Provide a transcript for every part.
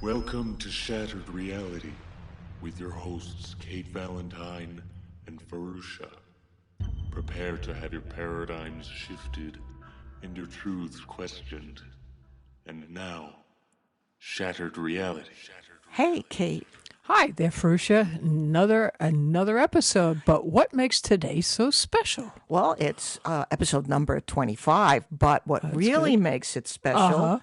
Welcome to Shattered Reality with your hosts Kate Valentine and Farusha. Prepare to have your paradigms shifted and your truths questioned. And now, Shattered Reality. Hey, Kate. Hi there, Frusha. Another episode. But what makes today so special? Well, it's episode number 25, but what really good. makes it special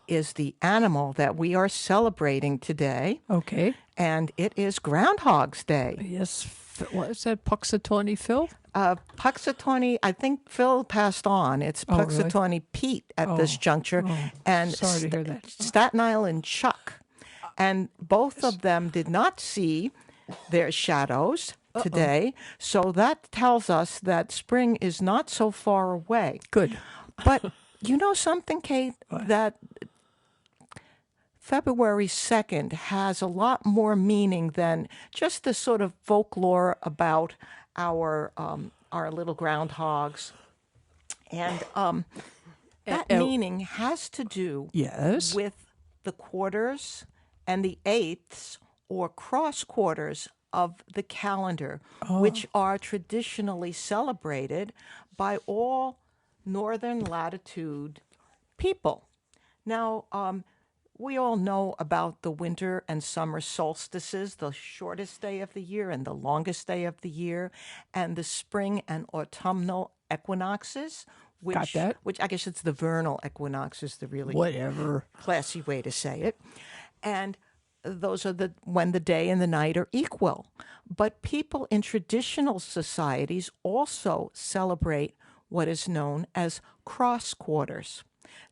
is the animal that we are celebrating today, Okay. and it is Groundhog's Day. Yes. What is that? Puxatawny Phil? Puxatawny, I think Phil passed on. It's Oh, really? Puxatawny Pete at this juncture, and sorry to hear that. Staten Island Chuck. And both of them did not see their shadows today, so that tells us that spring is not so far away. Good. But you know something, Kate, that February 2nd has a lot more meaning than just the sort of folklore about our little groundhogs. And that meaning has to do Yes. with the quarters and the eighths or cross quarters of the calendar, which are traditionally celebrated by all northern latitude people. Now, we all know about the winter and summer solstices, the shortest day of the year and the longest day of the year, and the spring and autumnal equinoxes, Got that. which I guess it's the vernal equinox is the really Whatever. classy way to say it. And those are when the day and the night are equal. But people in traditional societies also celebrate what is known as cross quarters.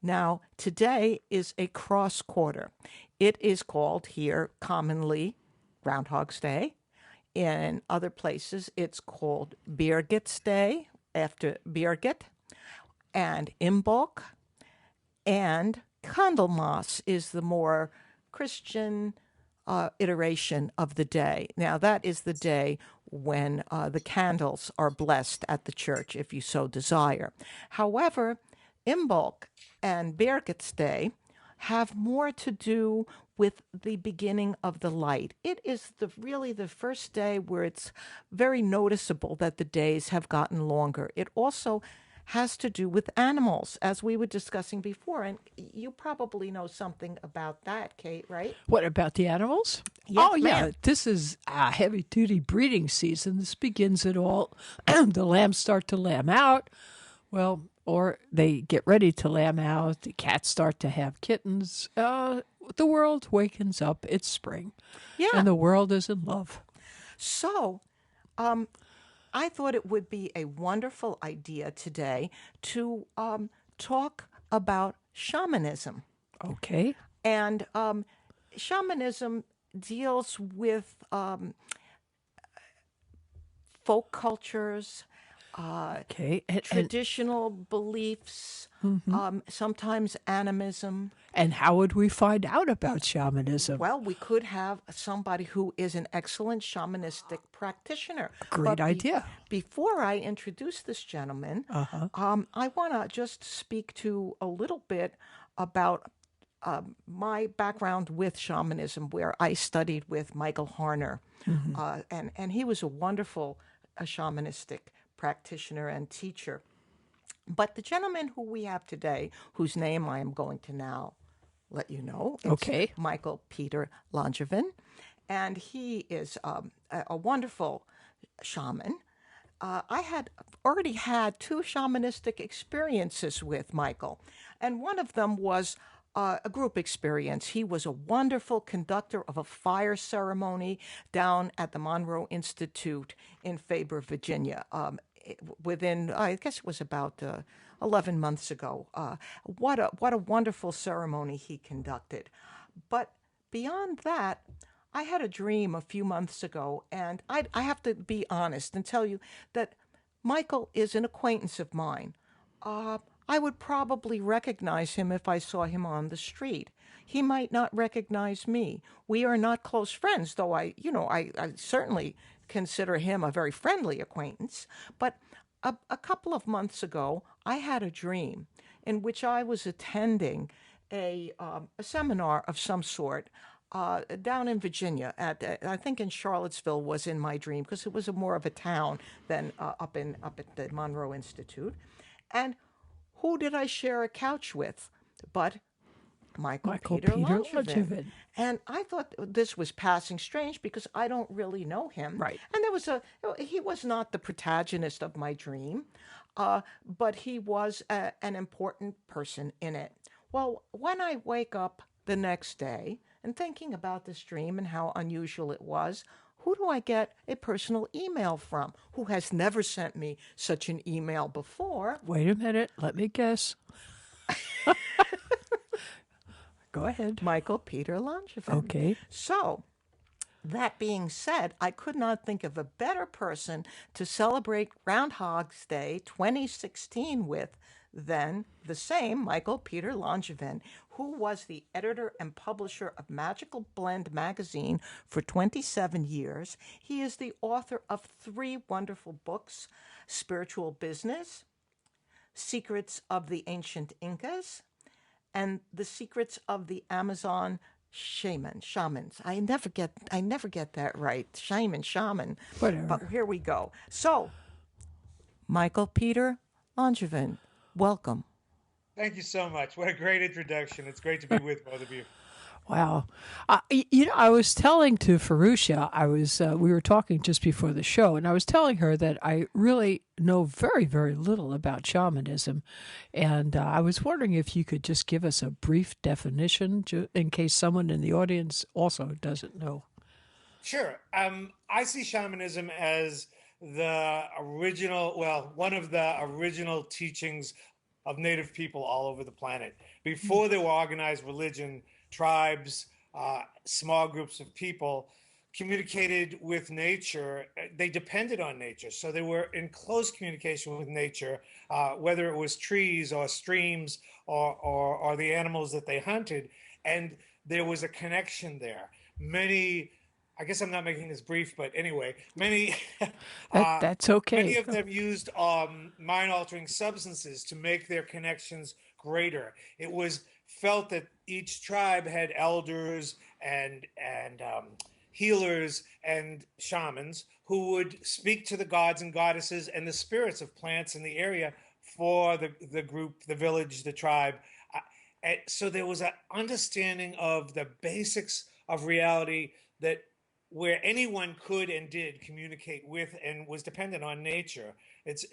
Now, today is a cross quarter. It is called here commonly Groundhog's Day. In other places, it's called Birgit's Day, after Birgit, and Imbolc, and Candlemas is the more Christian iteration of the day. Now, that is the day when the candles are blessed at the church, if you so desire. However, Imbolc and Birgit's Day have more to do with the beginning of the light. It is really the first day where it's very noticeable that the days have gotten longer. It also has to do with animals, as we were discussing before. And you probably know something about that, Kate, right? What about the animals? Yes, yeah. ma'am. This is a heavy-duty breeding season. This begins it all. The lambs start to lamb out. Well, or they get ready to lamb out. The cats start to have kittens. The world wakens up. It's spring. Yeah. And the world is in love. So, I thought it would be a wonderful idea today to talk about shamanism. Okay. And shamanism deals with folk cultures, Okay. traditional beliefs, sometimes animism. And how would we find out about shamanism? Well, we could have somebody who is an excellent shamanistic practitioner. Great idea. Before I introduce this gentleman, I want to just speak to a little bit about my background with shamanism, where I studied with Michael Harner, and he was a wonderful shamanistic practitioner and teacher. But the gentleman who we have today, whose name I am going to now let you know, it's Okay. Michael Peter Langevin, and he is a wonderful shaman. I had already had two shamanistic experiences with Michael, and one of them was a group experience. He was a wonderful conductor of a fire ceremony down at the Monroe Institute in Faber, Virginia. Within, I guess it was about 11 months ago. What a wonderful ceremony he conducted. But beyond that, I had a dream a few months ago, and I have to be honest and tell you that Michael is an acquaintance of mine. I would probably recognize him if I saw him on the street. He might not recognize me. We are not close friends, though I certainly consider him a very friendly acquaintance. But a couple of months ago, I had a dream in which I was attending a seminar of some sort down in Virginia. I think in Charlottesville was in my dream because it was more of a town than up at the Monroe Institute. And who did I share a couch with? But Michael Michael Peter Peter Langevin. Langevin. And I thought this was passing strange because I don't really know him. Right. And he was not the protagonist of my dream, but he was an important person in it. Well, when I wake up the next day and thinking about this dream and how unusual it was, who do I get a personal email from? Who has never sent me such an email before? Wait a minute. Let me guess. Go ahead. Michael Peter Langevin. Okay. So, that being said, I could not think of a better person to celebrate Groundhog's Day 2016 with than the same Michael Peter Langevin, who was the editor and publisher of Magical Blend magazine for 27 years. He is the author of 3 wonderful books: Spiritual Business, Secrets of the Ancient Incas, and The Secrets of the Amazon Shamans. I never get that right. Shaman. Whatever. But here we go. So, Michael Peter Langevin, welcome. Thank you so much. What a great introduction. It's great to be with both of you. Wow. I was telling to Farusha, we were talking just before the show, and I was telling her that I really know very, very little about shamanism. And I was wondering if you could just give us a brief definition in case someone in the audience also doesn't know. Sure. I see shamanism as one of the original teachings of Native people all over the planet. Before there were organized religion, tribes, small groups of people communicated with nature. They depended on nature. So they were in close communication with nature, whether it was trees or streams or the animals that they hunted. And there was a connection there. I guess I'm not making this brief, but anyway, That's okay. many of them used mind-altering substances to make their connections greater. It was felt that each tribe had elders and healers and shamans who would speak to the gods and goddesses and the spirits of plants in the area for the group, the village, the tribe. So there was an understanding of the basics of reality that where anyone could and did communicate with and was dependent on nature. That's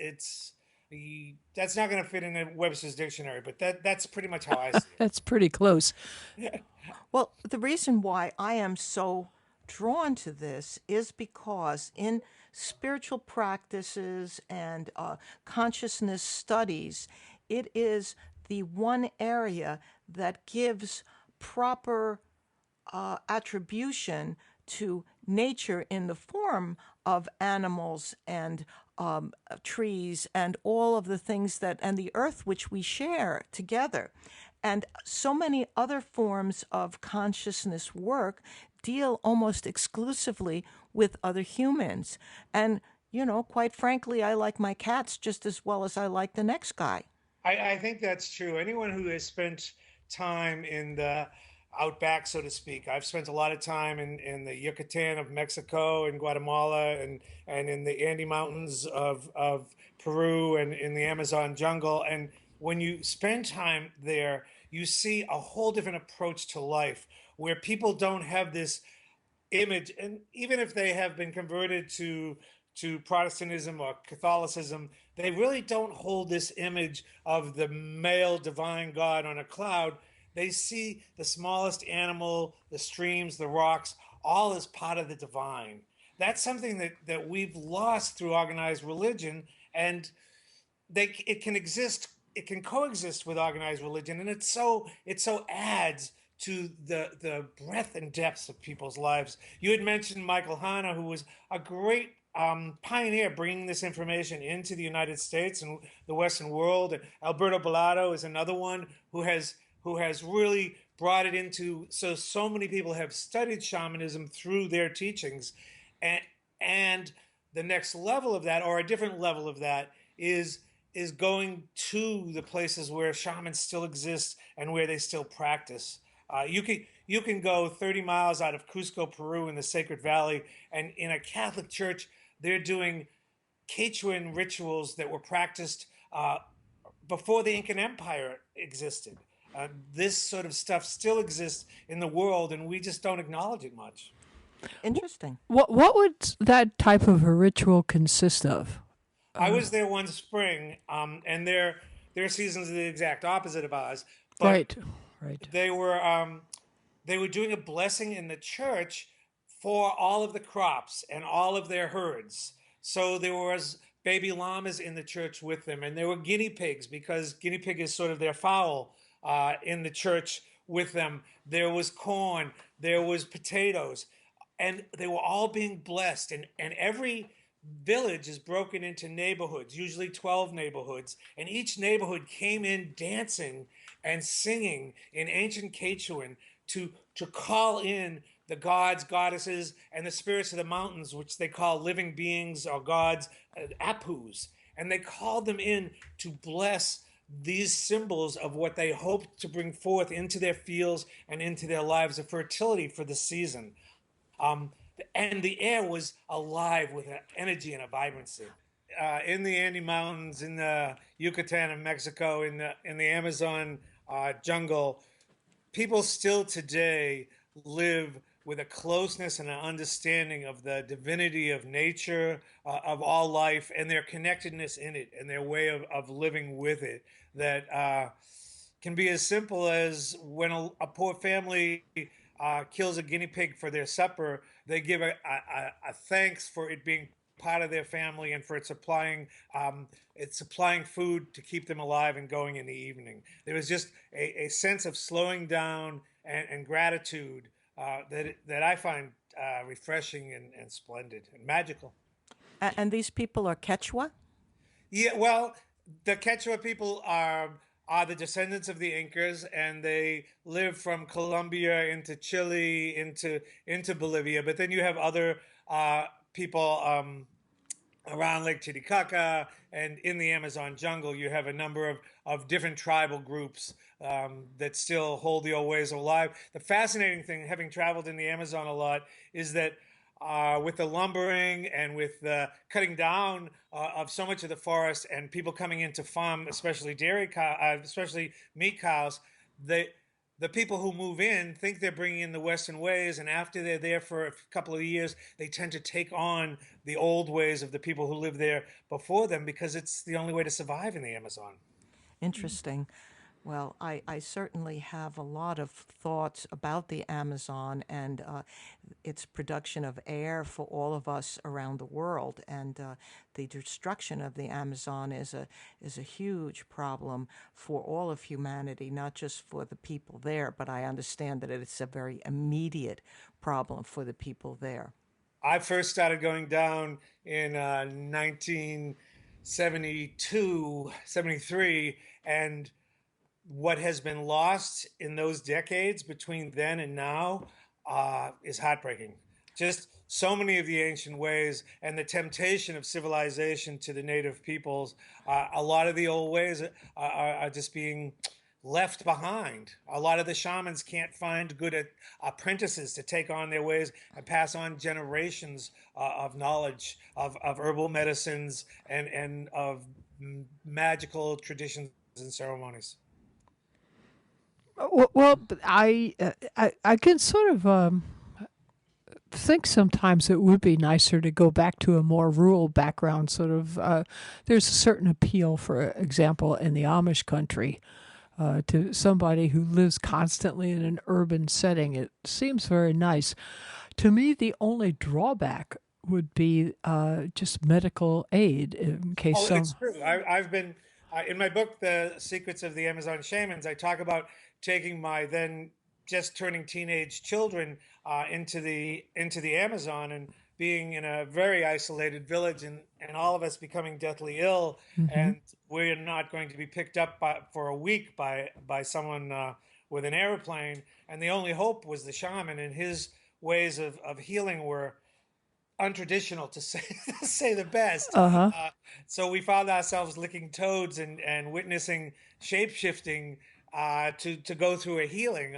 not going to fit in a Webster's dictionary, but that's pretty much how I see it. That's pretty close. Well, the reason why I am so drawn to this is because in spiritual practices and consciousness studies, it is the one area that gives proper attribution to nature in the form of animals and trees and all of the things and the earth which we share together. And so many other forms of consciousness work deal almost exclusively with other humans. And, quite frankly, I like my cats just as well as I like the next guy. I think that's true. Anyone who has spent time in the outback, so to speak. I've spent a lot of time in the Yucatan of Mexico and Guatemala and in the Andes Mountains of Peru and in the Amazon jungle. And when you spend time there, you see a whole different approach to life where people don't have this image. And even if they have been converted to Protestantism or Catholicism, they really don't hold this image of the male divine God on a cloud. They see the smallest animal, the streams, the rocks, all as part of the divine. That's something that we've lost through organized religion, and it can coexist with organized religion, and it so adds to the breadth and depth of people's lives. You had mentioned Michael Hanna, who was a great pioneer bringing this information into the United States and the Western world. And Alberto Bellato is another one who has really brought it into, so many people have studied shamanism through their teachings. And the next level of that, or a different level of that, is is going to the places where shamans still exist and where they still practice. You can go 30 miles out of Cusco, Peru, in the Sacred Valley, and in a Catholic church, they're doing Quechuan rituals that were practiced before the Incan Empire existed. This sort of stuff still exists in the world, and we just don't acknowledge it much. Interesting. What would that type of a ritual consist of? I was there one spring, and their seasons are the exact opposite of ours. But Right, right. they were doing a blessing in the church for all of the crops and all of their herds. So there was baby llamas in the church with them, and there were guinea pigs, because guinea pig is sort of their fowl, in the church with them. There was corn, there was potatoes, and they were all being blessed. And every village is broken into neighborhoods, usually 12 neighborhoods, and each neighborhood came in dancing and singing in ancient Quechuan to call in the gods, goddesses, and the spirits of the mountains, which they call living beings or gods, apus. And they called them in to bless these symbols of what they hoped to bring forth into their fields and into their lives of fertility for the season. And the air was alive with an energy and a vibrancy. In the Andes Mountains, in the Yucatan of Mexico, in the Amazon jungle, people still today live with a closeness and an understanding of the divinity of nature, of all life, and their connectedness in it, and their way of living with it, that can be as simple as when a poor family kills a guinea pig for their supper, they give a thanks for it being part of their family and for it supplying food to keep them alive and going in the evening. There was just a sense of slowing down and gratitude that I find refreshing and splendid and magical. And these people are Quechua? Yeah, well, the Quechua people are the descendants of the Incas, and they live from Colombia into Chile into Bolivia. But then you have other people around Lake Titicaca and in the Amazon jungle. You have a number of different tribal groups that still hold the old ways alive. The fascinating thing, having traveled in the Amazon a lot, is that with the lumbering and with the cutting down of so much of the forest and people coming in to farm, especially especially meat cows, the people who move in think they're bringing in the Western ways, and after they're there for a couple of years, they tend to take on the old ways of the people who lived there before them, because it's the only way to survive in the Amazon. Interesting. Well, I certainly have a lot of thoughts about the Amazon and its production of air for all of us around the world. And the destruction of the Amazon is a huge problem for all of humanity, not just for the people there, but I understand that it's a very immediate problem for the people there. I first started going down in 1972, 73, and what has been lost in those decades between then and now is heartbreaking. Just so many of the ancient ways and the temptation of civilization to the native peoples. A lot of the old ways are just being left behind. A lot of the shamans can't find good apprentices to take on their ways and pass on generations of knowledge of herbal medicines and of magical traditions and ceremonies. Well, I can sort of think sometimes it would be nicer to go back to a more rural background. Sort of, there's a certain appeal, for example, in the Amish country, to somebody who lives constantly in an urban setting. It seems very nice. To me, the only drawback would be just medical aid in case some. It's true. I've been in my book, The Secrets of the Amazon Shamans. I talk about taking my then just turning teenage children into the Amazon and being in a very isolated village, and all of us becoming deathly ill, and we're not going to be picked up for a week by someone with an airplane. And the only hope was the shaman, and his ways of healing were untraditional to say to say the best. Uh-huh. So we found ourselves licking toads and witnessing shape shifting to go through a healing.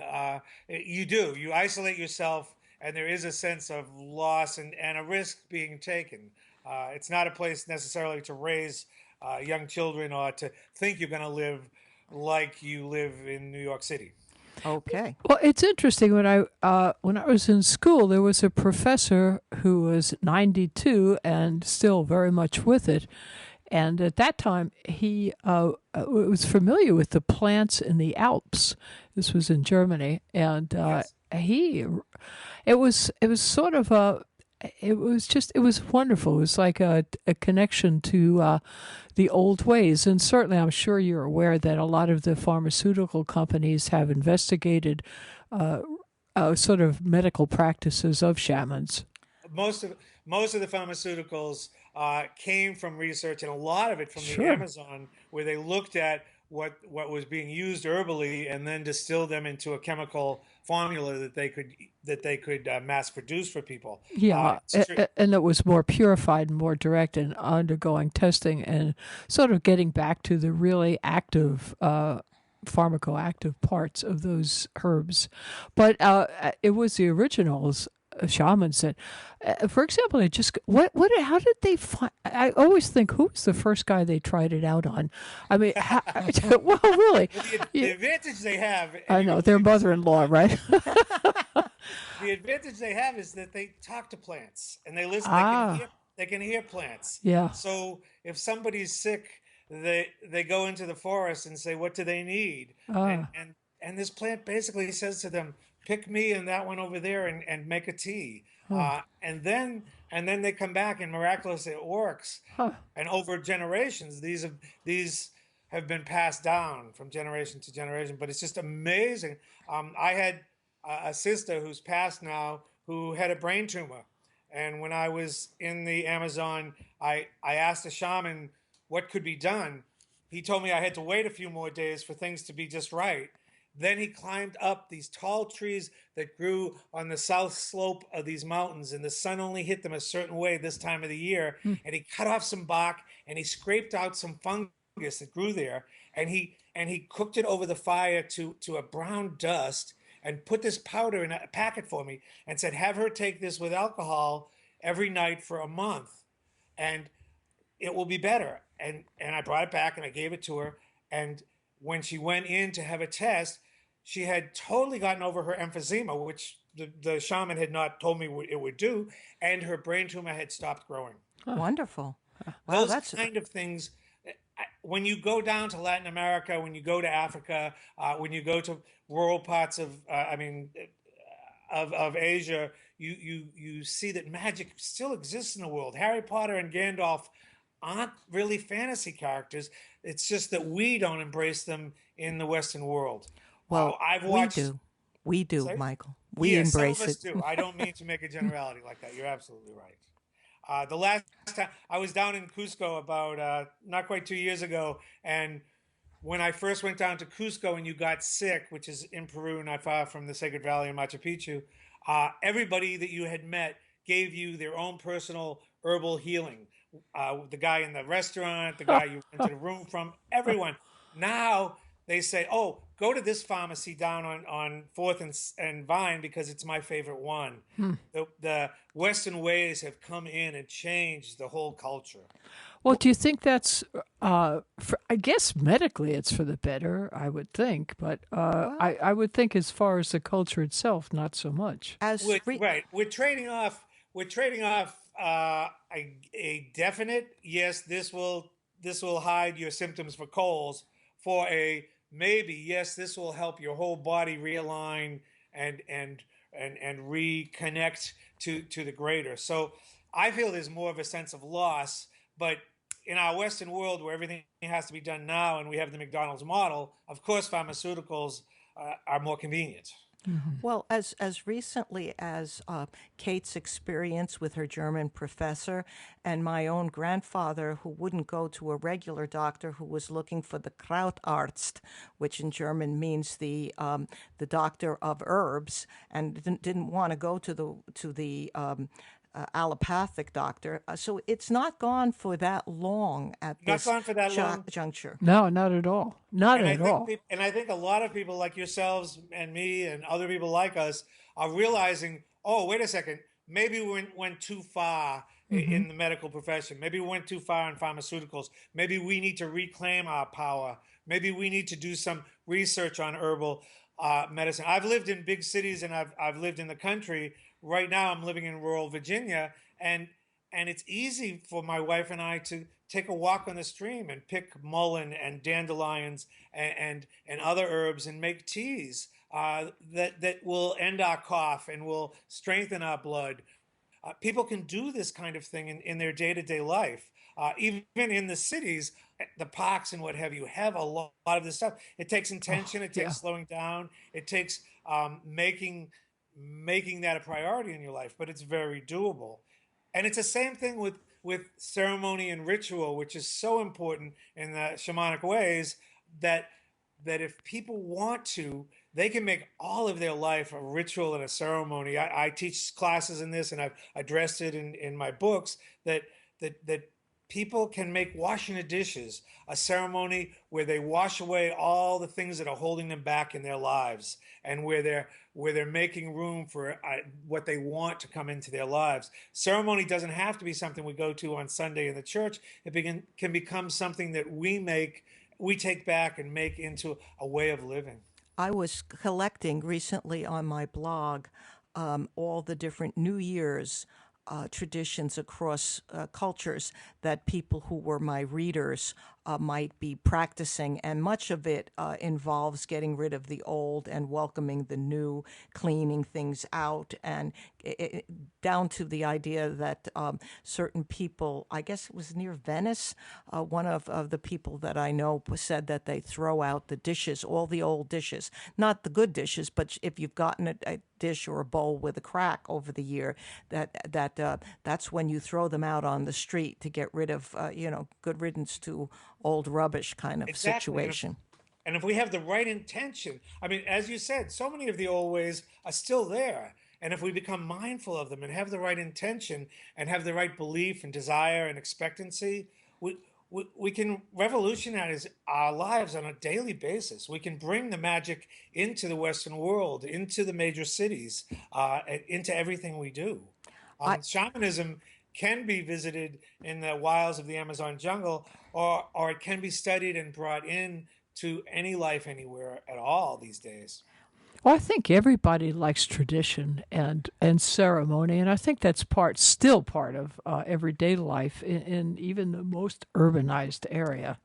You isolate yourself, and there is a sense of loss and a risk being taken. It's not a place necessarily to raise young children or to think you're going to live like you live in New York City. Okay. Well, it's interesting. When I was in school, there was a professor who was 92 and still very much with it. And at that time, he was familiar with the plants in the Alps. This was in Germany, and Yes. it was sort of it was wonderful. It was like a connection to the old ways. And certainly, I'm sure you're aware that a lot of the pharmaceutical companies have investigated sort of medical practices of shamans. most of most of the pharmaceuticals came from research, and a lot of it from the Sure. Amazon, where they looked at what was being used herbally and then distilled them into a chemical formula that they could mass produce for people. Yeah, and it was more purified and more direct and undergoing testing and sort of getting back to the really active pharmacoactive parts of those herbs. But it was the originals, shamans that, for example, they just, how did they find, I always think, who was the first guy they tried it out on? I mean, well, really. The advantage they have, I know, their mother-in-law, right? the advantage they have is that they talk to plants and they listen. They can hear plants. Yeah. So if somebody's sick, they go into the forest and say, "What do they need?" And this plant basically says to them, "Pick me and that one over there, and make a tea." And then they come back, and miraculously it works. And over generations, these have been passed down from generation to generation. But it's just amazing. I had a sister who's passed now who had a brain tumor. And when I was in the Amazon, I asked a shaman what could be done. He told me I had to wait a few more days for things to be just right. Then he climbed up these tall trees that grew on the south slope of these mountains, and the sun only hit them a certain way this time of the year. And he cut off some bark, and he scraped out some fungus that grew there, and he cooked it over the fire to a brown dust, and put this powder in a packet for me, and said, "Have her take this with alcohol every night for a month, and it will be better." And I brought it back and I gave it to her. And when she went in to have a test, she had totally gotten over her emphysema, which the shaman had not told me it would do, and her brain tumor had stopped growing. Wonderful. Wow, Those kind of things. When you go down to Latin America, when you go to Africa, when you go to rural parts of Asia, you see that magic still exists in the world. Harry Potter and Gandalf aren't really fantasy characters. It's just that we don't embrace them in the Western world. Well, I've watched. We do, Sorry? Michael. We Yes, embrace some of us it. do. I don't mean to make a generality like that. You're absolutely right. The last time I was down in Cusco about not quite 2 years ago, and when I first went down to Cusco and you got sick, which is in Peru, not far from the Sacred Valley in Macchu Picchu, everybody that you had met gave you their own personal herbal healing. The guy in the restaurant, the guy you rented a room from, everyone. Now they say, "Oh, go to this pharmacy down on 4th and Vine because it's my favorite one." The Western ways have come in and changed the whole culture. Well, do you think that's, I guess medically it's for the better, I would think, but I would think as far as the culture itself, not so much. We're trading off a definite yes, this will hide your symptoms for colds, for a maybe yes, this will help your whole body realign and reconnect to the greater. So I feel there's more of a sense of loss, but in our Western world where everything has to be done now and we have the McDonald's model, of course pharmaceuticals are more convenient. Well, as recently as Kate's experience with her German professor and my own grandfather, who wouldn't go to a regular doctor, who was looking for the Krautarzt, which in German means the doctor of herbs, and didn't want to go to the allopathic doctor. So it's not gone for that long at Not this gone for that long. juncture. No, not at all. Not And at all. I think a lot of people like yourselves and me and other people like us are realizing, oh, wait a second, maybe we went too far in the medical profession. Maybe we went too far in pharmaceuticals. Maybe we need to reclaim our power. Maybe we need to do some research on herbal medicine. I've lived in big cities and I've lived in the country. Right now, I'm living in rural Virginia, and it's easy for my wife and I to take a walk on the stream and pick mullein and dandelions and other herbs and make teas that will end our cough and will strengthen our blood. People can do this kind of thing in their day-to-day life. Even in the cities, the parks and what have you, have a lot of this stuff. It takes intention. It takes slowing down. It takes making that a priority in your life, but it's very doable. And it's the same thing with ceremony and ritual, which is so important in the shamanic ways that if people want to, they can make all of their life a ritual and a ceremony. I teach classes in this, and I've addressed it in my books that people can make washing the dishes a ceremony where they wash away all the things that are holding them back in their lives, and where they're making room for what they want to come into their lives. Ceremony doesn't have to be something we go to on Sunday in the church. It can become something that we take back and make into a way of living. I was collecting recently on my blog all the different New Year's traditions across cultures that people who were my readers might be practicing, and much of it involves getting rid of the old and welcoming the new, cleaning things out, and down to the idea that certain people, I guess it was near Venice, one of the people that I know said that they throw out the dishes, all the old dishes, not the good dishes, but if you've gotten a dish or a bowl with a crack over the year, that's when you throw them out on the street to get rid of, good riddance to old rubbish kind of situation. And if we have the right intention, I mean, as you said, so many of the old ways are still there. And if we become mindful of them and have the right intention and have the right belief and desire and expectancy, we can revolutionize our lives on a daily basis. We can bring the magic into the Western world, into the major cities, into everything we do. Shamanism can be visited in the wilds of the Amazon jungle, or it can be studied and brought in to any life anywhere at all these days. Well, I think everybody likes tradition and ceremony, and I think that's still part of everyday life in even the most urbanized area.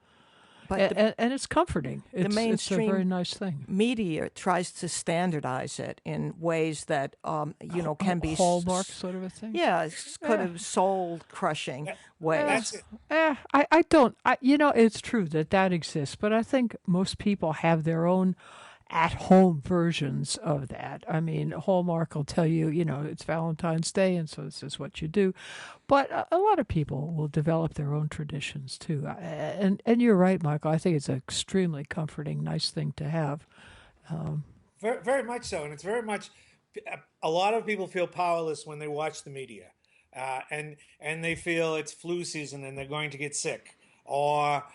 But and it's comforting. It's a very nice thing. Media tries to standardize it in ways that can be hallmark sort of a thing. Yeah, it's kind of soul crushing ways. I don't. It's true that exists, but I think most people have their own at-home versions of that. I mean, Hallmark will tell you, it's Valentine's Day, and so this is what you do. But a lot of people will develop their own traditions, too. And you're right, Michael. I think it's an extremely comforting, nice thing to have. Very, very much so. And it's very much, a lot of people feel powerless when they watch the media. And they feel it's flu season and they're going to get sick. Or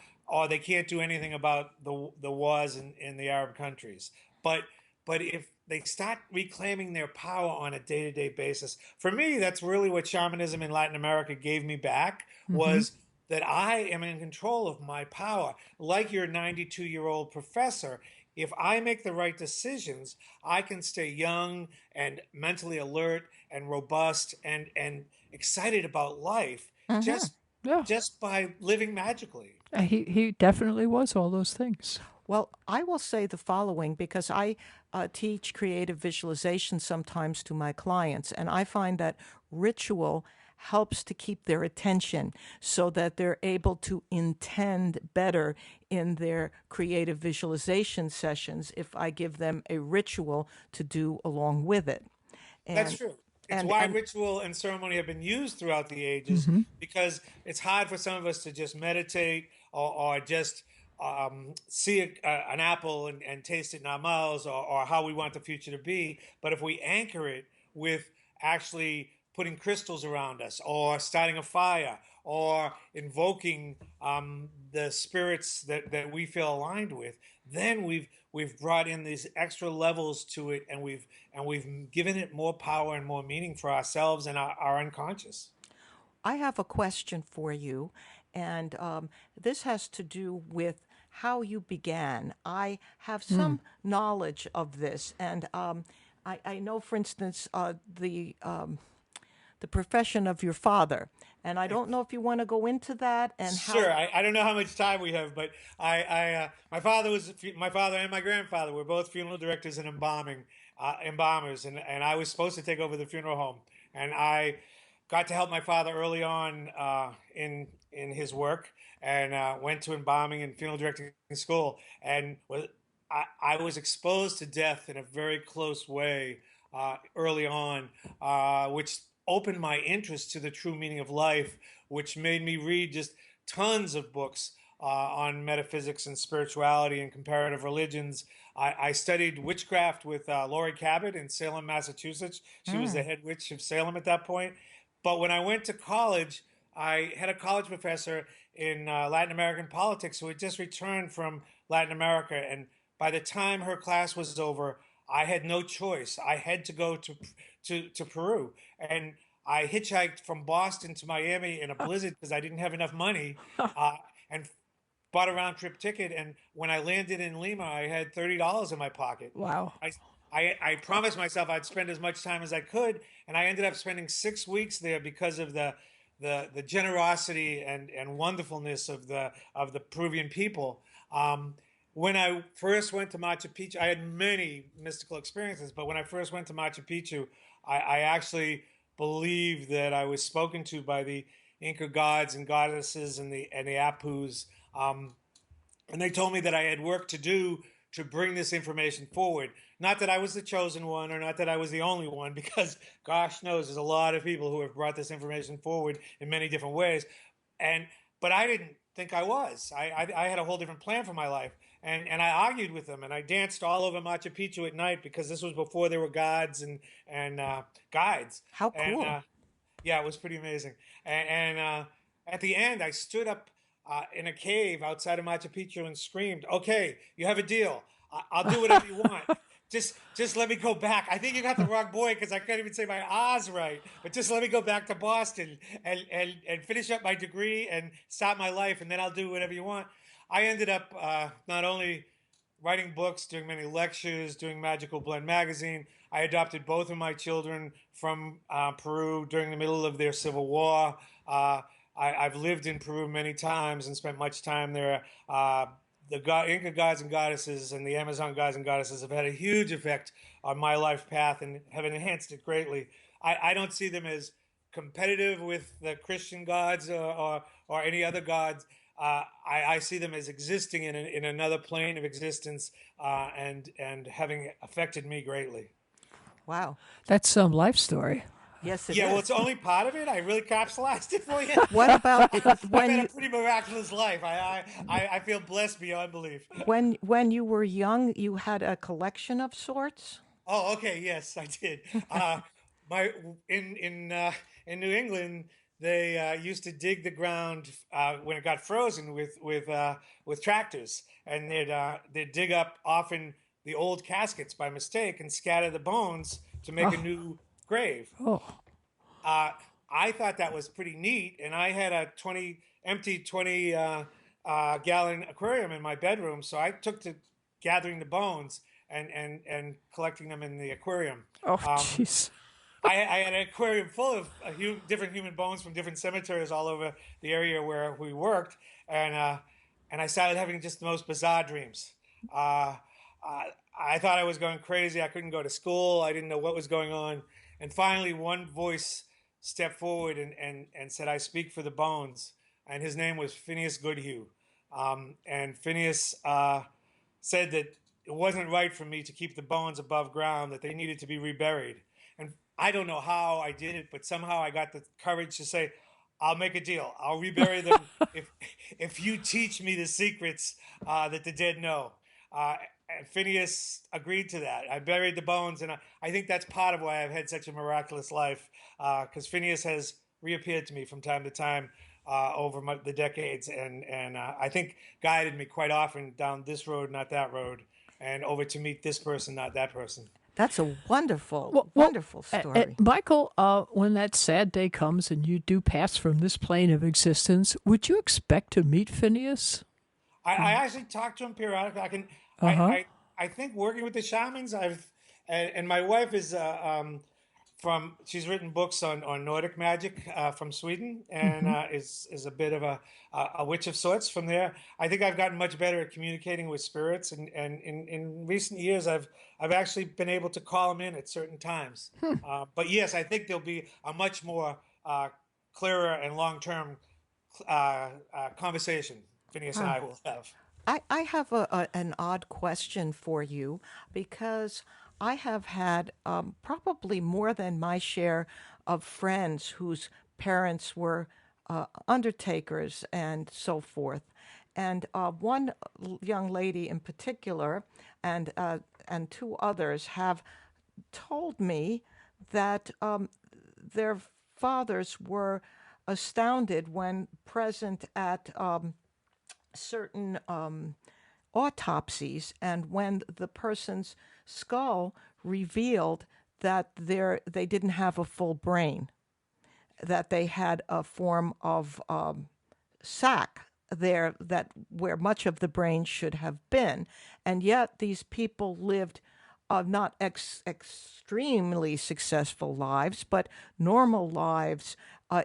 they can't do anything about the wars in the Arab countries. But if they start reclaiming their power on a day-to-day basis, for me, that's really what shamanism in Latin America gave me back, was that I am in control of my power. Like your 92-year-old professor, if I make the right decisions, I can stay young and mentally alert and robust and excited about life just by living magically. He definitely was all those things. Well, I will say the following, because I teach creative visualization sometimes to my clients, and I find that ritual helps to keep their attention so that they're able to intend better in their creative visualization sessions if I give them a ritual to do along with it. That's true. It's why ritual and ceremony have been used throughout the ages, because it's hard for some of us to just meditate or just see an apple and taste it in our mouths or how we want the future to be. But if we anchor it with actually putting crystals around us, or starting a fire, or invoking the spirits that we feel aligned with, then we've brought in these extra levels to it, and we've given it more power and more meaning for ourselves and our unconscious. I have a question for you, and this has to do with how you began. I have some knowledge of this, and I know, for instance, the profession of your father, and I don't know if you want to go into that and Sure. how. I don't know how much time we have, but my father and my grandfather were both funeral directors and embalmers, and I was supposed to take over the funeral home, and I got to help my father early on in his work, and went to embalming and funeral directing school, and I was exposed to death in a very close way early on, which opened my interest to the true meaning of life, which made me read just tons of books on metaphysics and spirituality and comparative religions. I studied witchcraft with Laurie Cabot in Salem, Massachusetts. She was the head witch of Salem at that point. But when I went to college, I had a college professor in Latin American politics who had just returned from Latin America. And by the time her class was over, I had no choice. I had to go to Peru. And I hitchhiked from Boston to Miami in a blizzard because I didn't have enough money, and bought a round trip ticket. And when I landed in Lima, I had $30 in my pocket. Wow. I promised myself I'd spend as much time as I could, and I ended up spending 6 weeks there because of the generosity and wonderfulness of the Peruvian people. When I first went to Machu Picchu, I had many mystical experiences, but when I first went to Machu Picchu, I actually believed that I was spoken to by the Inca gods and goddesses and the Apus, and they told me that I had work to do to bring this information forward. Not that I was the chosen one, or not that I was the only one, because gosh knows there's a lot of people who have brought this information forward in many different ways. But I didn't think I was. I had a whole different plan for my life. And I argued with them, and I danced all over Machu Picchu at night, because this was before there were gods and guides. How cool. And yeah, it was pretty amazing. And at the end, I stood up in a cave outside of Machu Picchu and screamed, "Okay, you have a deal. I'll do whatever you want. Just let me go back. I think you got the wrong boy, because I can't even say my Oz right. But just let me go back to Boston and finish up my degree and start my life, and then I'll do whatever you want." I ended up not only writing books, doing many lectures, doing Magical Blend magazine. I adopted both of my children from Peru during the middle of their civil war. I've lived in Peru many times and spent much time there. The Inca gods and goddesses and the Amazon gods and goddesses have had a huge effect on my life path and have enhanced it greatly. I don't see them as competitive with the Christian gods or any other gods. I see them as existing in another plane of existence, and having affected me greatly. Wow. That's some life story. Yes, it Yeah, is. well, it's only part of it. I really capsulized it for you. What about I've when had you a pretty miraculous life. I feel blessed beyond belief. when you were young, you had a collection of sorts? Oh, okay. Yes, I did. My in New England, they used to dig the ground when it got frozen with tractors, and they'd dig up often the old caskets by mistake and scatter the bones to make a new grave. Oh, I thought that was pretty neat, and I had a empty 20 gallon aquarium in my bedroom, so I took to gathering the bones and collecting them in the aquarium. oh, jeez. I had an aquarium full of different human bones from different cemeteries all over the area where we worked, and I started having just the most bizarre dreams. I thought I was going crazy. I couldn't go to school. I didn't know what was going on. And finally, one voice stepped forward and said, "I speak for the bones." And his name was Phineas Goodhue. And Phineas said that it wasn't right for me to keep the bones above ground, that they needed to be reburied. And I don't know how I did it, but somehow I got the courage to say, "I'll make a deal. I'll rebury them if you teach me the secrets that the dead know." and Phineas agreed to that. I buried the bones, and I think that's part of why I've had such a miraculous life, because Phineas has reappeared to me from time to time over the decades, and I think guided me quite often down this road, not that road, and over to meet this person, not that person. That's a wonderful, Well, wonderful story. Michael, when that sad day comes and you do pass from this plane of existence, would you expect to meet Phineas? I actually talk to him periodically. Uh huh. I think working with the shamans, and my wife is she's written books on Nordic magic from Sweden, and is a bit of a witch of sorts from there. I think I've gotten much better at communicating with spirits, and in recent years, I've actually been able to call them in at certain times. But yes, I think there'll be a much more clearer and long term conversation Phineas and I will have. I have an odd question for you because I have had probably more than my share of friends whose parents were undertakers and so forth. And one young lady in particular, and two others have told me that their fathers were astounded when present at certain autopsies, and when the person's skull revealed that they didn't have a full brain, that they had a form of sac there that where much of the brain should have been, and yet these people lived not extremely successful lives, but normal lives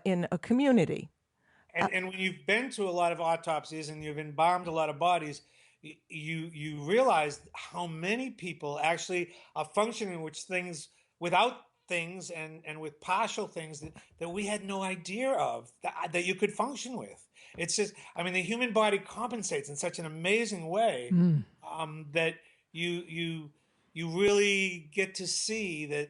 in a community. And when you've been to a lot of autopsies and you've embalmed a lot of bodies, you realize how many people actually are functioning with things without things and with partial things that we had no idea of that you could function with. It's just, I mean, the human body compensates in such an amazing way that you really get to see that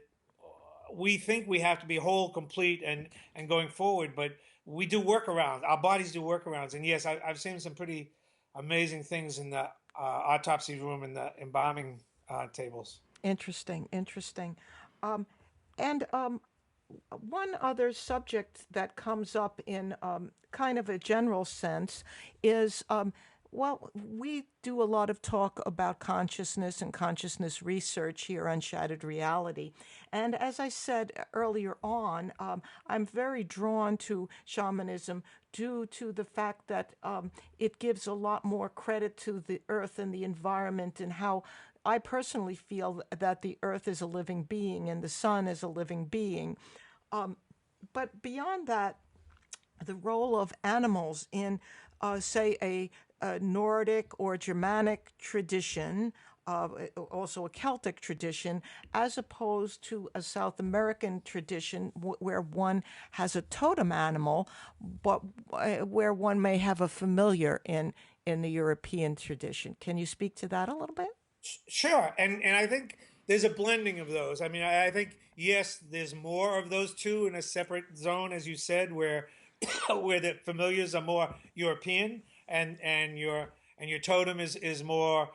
we think we have to be whole, complete, and going forward, but we do workarounds. Our bodies do workarounds, and yes, I've seen some pretty amazing things in the autopsy room and the embalming tables. Interesting, interesting. And one other subject that comes up in kind of a general sense is well, we do a lot of talk about consciousness and consciousness research here on Shattered Reality. And as I said earlier on, I'm very drawn to shamanism due to the fact that it gives a lot more credit to the earth and the environment, and how I personally feel that the earth is a living being and the sun is a living being. But beyond that, the role of animals in, say, a Nordic or Germanic tradition, also a Celtic tradition, as opposed to a South American tradition where one has a totem animal, but where one may have a familiar in the European tradition. Can you speak to that a little bit? Sure, and I think there's a blending of those. I mean, I think yes, there's more of those two in a separate zone, as you said, where where the familiars are more European, and your totem is more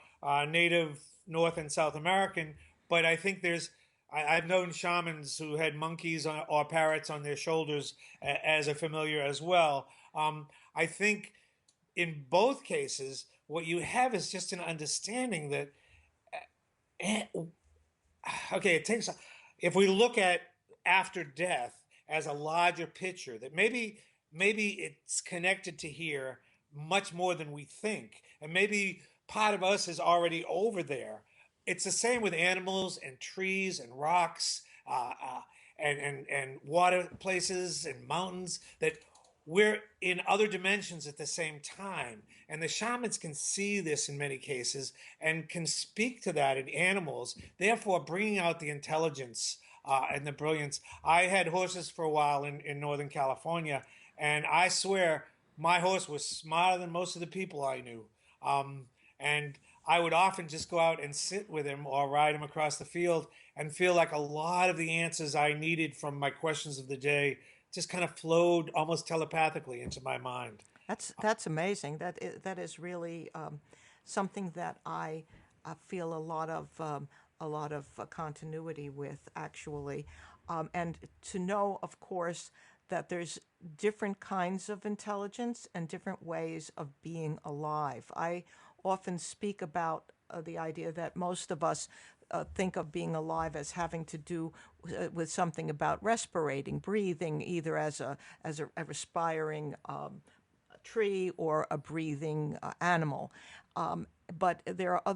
native North and South American. But I think I've known shamans who had monkeys or parrots on their shoulders as a familiar as well. I think in both cases, what you have is just an understanding that okay, it takes, if we look at after death as a larger picture, that maybe it's connected to here much more than we think, and maybe part of us is already over there. It's the same with animals and trees and rocks, and water places and mountains, that we're in other dimensions at the same time. And the shamans can see this in many cases and can speak to that in animals, therefore bringing out the intelligence and the brilliance. I had horses for a while in Northern California, and I swear my horse was smarter than most of the people I knew. And I would often just go out and sit with him or ride him across the field and feel like a lot of the answers I needed from my questions of the day just kind of flowed almost telepathically into my mind. That's amazing. That is really something that feel a lot of continuity with, actually, and to know, of course, that there's different kinds of intelligence and different ways of being alive. I often speak about the idea that most of us think of being alive as having to do with something about respirating, breathing, either as a respiring tree or a breathing animal. But there are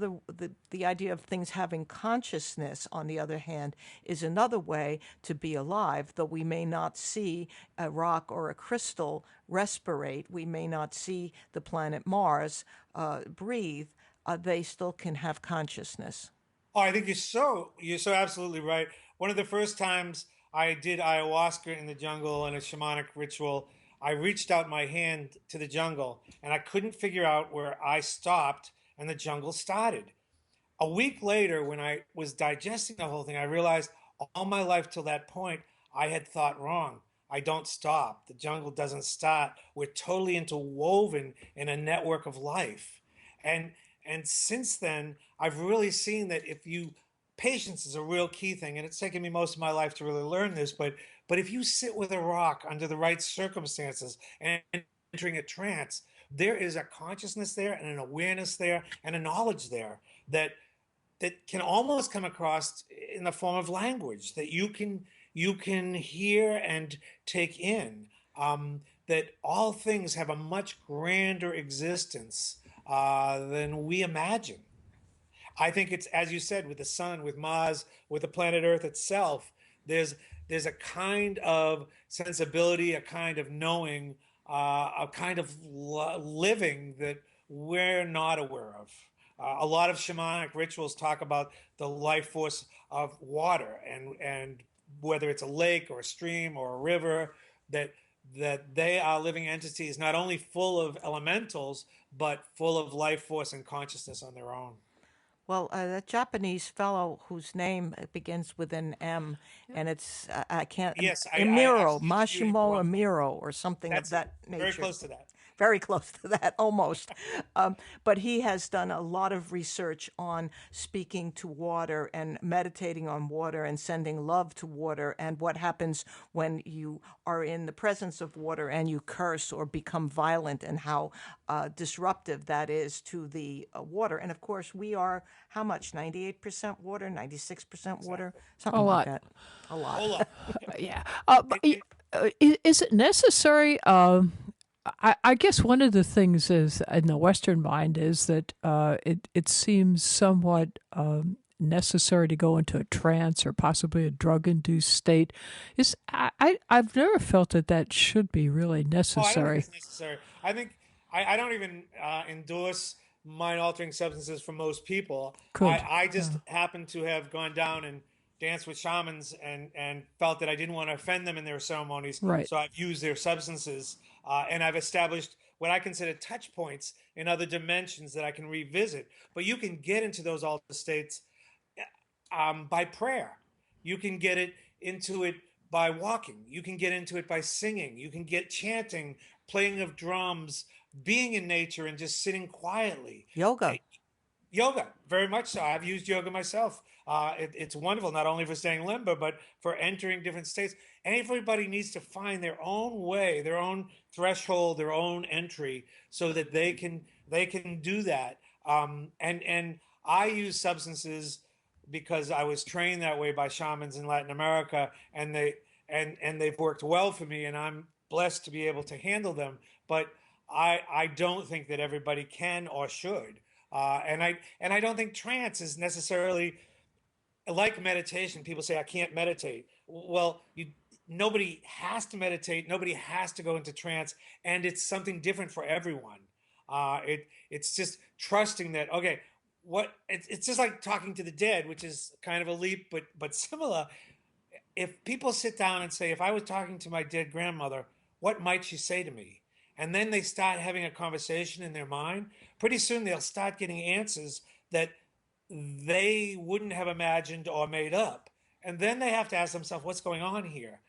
the idea of things having consciousness, on the other hand, is another way to be alive, though we may not see a rock or a crystal respirate, we may not see the planet Mars breathe, they still can have consciousness. Oh, I think you're so absolutely right. One of the first times I did ayahuasca in the jungle in a shamanic ritual, I reached out my hand to the jungle and I couldn't figure out where I stopped and the jungle started. A week later, when I was digesting the whole thing, I realized all my life till that point, I had thought wrong. I don't stop. The jungle doesn't start. We're totally interwoven in a network of life. And and since then, I've really seen that if you patience is a real key thing, and it's taken me most of my life to really learn this, but if you sit with a rock under the right circumstances and entering a trance, there is a consciousness there and an awareness there and a knowledge there that can almost come across in the form of language that you can hear and take in. That all things have a much grander existence than we imagine. I think it's, as you said, with the sun, with Mars, with the planet Earth itself. There's there's a kind of sensibility, a kind of knowing, a kind of living that we're not aware of. A lot of shamanic rituals talk about the life force of water, and whether it's a lake or a stream or a river, that they are living entities, not only full of elementals, but full of life force and consciousness on their own. Well, that Japanese fellow whose name begins with an M, and it's I can't Yes, I Emiro, absolutely knew you Mashimo were. Emiro, or something of That's it. that Very nature. close to that. Very close to that, almost. But he has done a lot of research on speaking to water and meditating on water and sending love to water, and what happens when you are in the presence of water and you curse or become violent, and how disruptive that is to the water. And of course, we are how much? 98% water, 96% water, Exactly. A something like lot. that. A lot. Hold up. Yeah. It, it, Is it necessary? I guess one of the things is in the Western mind is that it seems somewhat necessary to go into a trance or possibly a drug-induced state. I've never felt that that should be really oh, I don't think necessary. it's necessary. I think I don't even endorse mind-altering substances for most people. I, Good. I just happen to have gone down and danced with shamans and felt that I didn't want to offend them in their ceremonies, Right. so I've used their substances, and I've established what I consider touch points in other dimensions that I can revisit. But you can get into those altered states by prayer. You can get into it by walking. You can get into it by singing. You can get chanting, playing of drums, being in nature, and just sitting quietly. Yoga. Yoga, very much so. I've used yoga myself. It's wonderful, not only for staying limber, but for entering different states. And everybody needs to find their own way, their own threshold, their own entry, so that they can do that. And I use substances because I was trained that way by shamans in Latin America, and they've worked well for me, and I'm blessed to be able to handle them. But I don't think that everybody can or should. And I don't think trance is necessarily like meditation. People say I can't meditate. Well, nobody has to meditate. Nobody has to go into trance, and it's something different for everyone. It's just trusting that, okay, it's just like talking to the dead, which is kind of a leap, but similar. If people sit down and say, if I was talking to my dead grandmother, what might she say to me? And then they start having a conversation in their mind, pretty soon they'll start getting answers that they wouldn't have imagined or made up. And then they have to ask themselves, what's going on here?